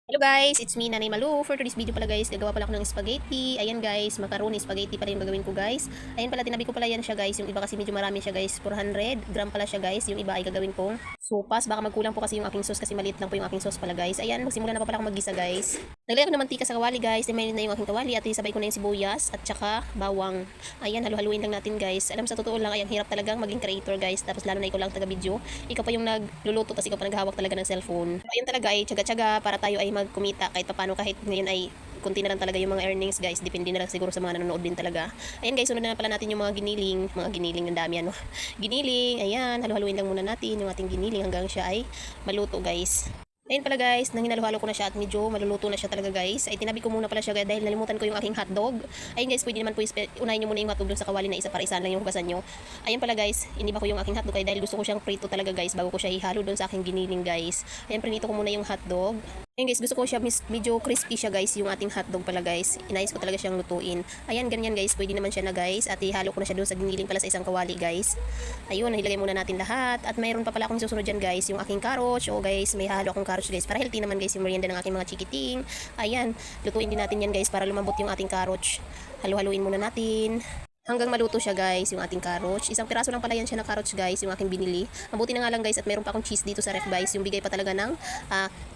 Hello guys, it's me, Nanay Malu. For today's video pala guys, gagawa pala ako ng spaghetti. Ayan guys, macaroni, spaghetti pala yung gagawin ko guys. Ayan pala, tinabi ko pala yan siya guys. Yung iba kasi medyo marami siya guys, 400 gram pala siya guys. Yung iba ay gagawin kong sopas. Baka magkulang po kasi yung aking sauce kasi maliit lang po yung aking sauce pala guys. Ayan, magsimula na pa pala ako maggisa guys. Naglagay ko ng mantika sa kawali guys. May na yung aking kawali at isabay ko na yung sibuyas at saka bawang. Ayan, halu-haluin lang natin guys. Alam sa totoo lang, ayan, hirap talagang maging creator guys. Tapos lalo na ikaw lang taga video. Ikaw pa yung nagluluto tapos ikaw pa naghahawak talaga ng cellphone. So, ayan talaga ay tsaga-tsaga para tayo ay magkumita kahit paano, kahit ngayon ay kunti na lang talaga yung mga earnings guys, depende na lang siguro sa mga nanonood din talaga. Ayan guys, sunod na pala natin yung mga giniling ng dami ano. Giniling, ayan, halu-haluin lang muna natin yung ating giniling hanggang siya ay maluto guys. Ayun pala guys, nang hinaluhalo ko na siya at medyo maluluto na siya talaga guys, ay tinabi ko muna pala siya guys dahil nalimutan ko yung aking hotdog. Ayun guys, pwede naman po unahin nyo muna yung hotdog dun sa kawali na isa para isahan lang yung hugasan nyo. Ayun pala guys, iniba ko yung aking hotdog dahil gusto ko siyang prito talaga guys bago ko siya ihalo dun sa aking giniling guys. Ayun, prinito ko muna yung hotdog. Ayun guys, gusto ko siya medyo crispy siya guys, yung ating hotdog pala guys. Inayos ko talaga siyang lutuin. Ayan, ganyan guys, pwede naman siya na guys. At ihalo ko na siya doon sa giniling pala sa isang kawali guys. Ayun, nilagay muna natin lahat. At mayroon pa pala akong susunod dyan guys, yung aking carrots. O guys, may halo akong carrots guys, para healthy naman guys yung merienda ng aking mga chikiting. Ayan, lutuin din natin yan guys para lumambot yung ating carrots. Halu-haluin muna natin hanggang maluto siya guys, yung ating carrots. Isang piraso lang pala yan siya na carrots guys, yung aking binili. Mabuti na nga lang guys at meron pa akong cheese dito sa ref guys. Yung bigay pa talaga ng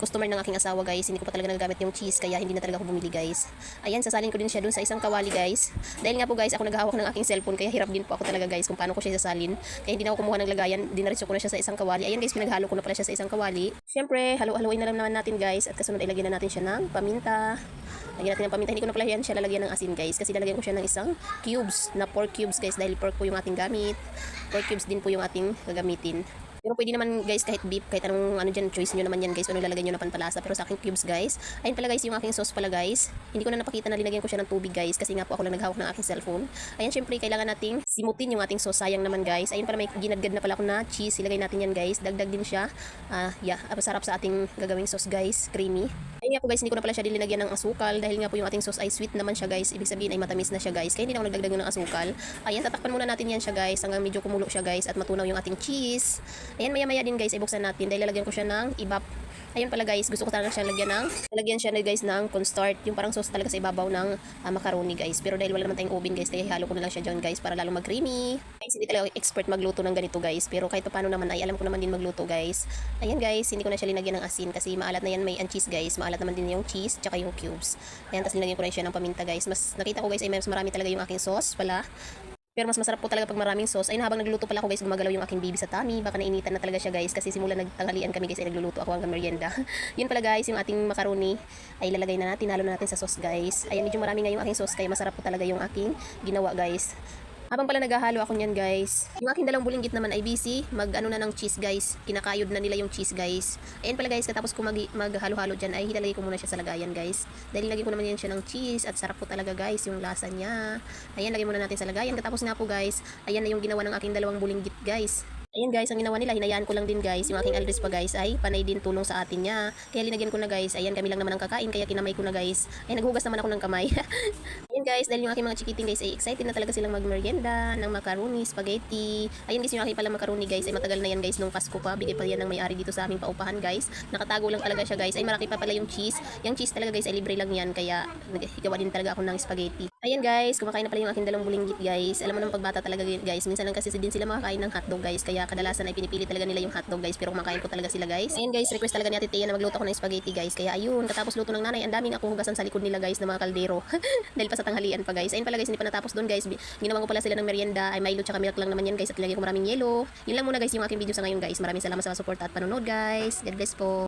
customer ng aking asawa guys. Hindi ko pa talaga nagagamit yung cheese kaya hindi na talaga ako bumili guys. Ayan, sasalin ko din siya dun sa isang kawali guys. Dahil nga po guys, ako naghahawak ng aking cellphone kaya hirap din po ako talaga guys kung paano ko siya sasalin. Kaya hindi na ako kumuha ng lagayan, dinaretso ko na siya sa isang kawali. Ayan guys, pinaghalo ko na pala siya sa isang kawali. Syempre, halu-haluin na lang naman natin guys at kasunod ay lagyan na natin siya ng paminta. Lagyan natin ng paminta. Hindi ko na pala yan siya lalagyan ng asin guys kasi lalagyan ko siya ng isang cubes na pork cubes guys dahil pork po yung ating gamit. Pork cubes din po yung ating gagamitin. Pero pwede naman guys kahit beef, kahit anong ano dyan, choice nyo naman yan guys, ano ilalagay nyo na panpalasa. Pero sa aking cubes guys, ayun pala guys yung aking sauce pala guys. Hindi ko na napakita na linagyan ko siya ng tubig guys kasi nga po ako lang naghawak ng aking cellphone. Ayan, syempre kailangan nating simutin yung ating sauce, sayang naman guys. Ayun pala, may ginadgad na pala ako na cheese, ilagay natin yan guys. Dagdag din siya. Sarap sa ating gagawing sauce guys, creamy. Ayun nga po guys, hindi ko na pala siya linagyan ng asukal dahil nga po yung ating sauce ay sweet naman siya guys. Ibig sabihin ay matamis na siya guys. Kaya hindi na ako nagdagdag ng asukal. Ayan, tatakpan muna natin yan siya guys hanggang medyo kumulo siya guys at matunaw yung ating cheese. Ayan, maya-maya din guys, ibuksan natin dahil lalagyan ko siya ng ibap. Ayun pala guys, gusto ko talaga siya lagyan siya na guys ng cornstarch, yung parang sauce talaga sa ibabaw ng macaroni guys. Pero dahil wala naman tayong oven guys, kaya ihalo ko na lang siya dyan guys para lalong mag-creamy. Guys, hindi talaga expert magluto ng ganito guys, pero kahit paano naman ay alam ko naman din magluto guys. Ayan guys, hindi ko na siya linagyan ng asin kasi maalat na yan, may cheese guys. Maalat naman din yung cheese tsaka yung cubes. Ayan, tapos linagyan ko rin siya ng paminta guys. Mas nakita ko guys ay mas marami talaga yung aking sauce pala. Pero mas masarap po talaga pag maraming sauce. Ayun, habang nagluluto pala ako guys, gumagalaw yung aking baby sa tummy. Baka nainitan na talaga siya guys kasi simula nagtanghalian kami guys ay nagluluto ako hanggang merienda. Yun pala guys, yung ating macaroni ay lalagay na natin, halo na natin sa sauce guys. Ayan, medyo marami nga yung aking sauce kaya masarap po talaga yung aking ginawa guys. Habang pala naghahalo ako niyan guys, yung aking dalawang bulinggit naman ay busy mag-ano na ng cheese guys. Kinakayod na nila yung cheese guys. Ayan pala guys, katapos ko maghalo-halo dyan ay hilalagay ko muna siya sa lagayan guys. Dahil lagay ko naman yan siya ng cheese at sarap po talaga guys yung lasa niya. Ayan, lagay muna natin sa lagayan. Katapos nga po guys, ayan na yung ginawa ng aking dalawang bulinggit guys. Ayan guys, ang ginawa nila, hinayaan ko lang din guys. Yung aking Aldris pa guys ay panay din tulong sa atin niya. Kaya linagyan ko na guys. Ayan, kami lang naman ang kakain kaya kinamay ko na guys. Ay, naghugas naman ako ng kamay. Ayan guys, dahil yung aking mga chikiting guys ay excited na talaga silang magmerienda ng macaroni, spaghetti. Ayan guys, yung aking pala macaroni guys ay matagal na yan guys nung Pasko pa. Bigay pa yan ng may-ari dito sa aming paupahan guys. Nakatago lang talaga siya guys. Ay, marami pa pala yung cheese. Yung cheese talaga guys ay libre lang yan kaya naghigawa din talaga ako ng spaghetti. Ayan guys, kumakain na pala yung aking dalawang bulinggit guys. Alam mo naman pagbata talaga guys, minsan lang kasi din sila makakain ng hotdog guys. Kaya kadalasan ay pinipili talaga nila yung hotdog guys, pero kumakain po talaga sila guys. Ayan guys, request talaga ni Ate Tia na magluto ako ng spaghetti guys. Kaya ayun, katapos luto ng nanay, ang daming akong hugasan sa likod nila guys ng mga kaldero. Dahil pa sa tanghalian pa guys. Ayun pala guys, hindi pa natapos doon guys. Ginawa ko pala sila ng merienda, ay Milo tsaka milk lang naman yan guys at nilagyan ko maraming yelo. Yun lang muna guys yung aking video sa ngayon guys. Maraming salamat sa suporta at panonood guys. God bless po.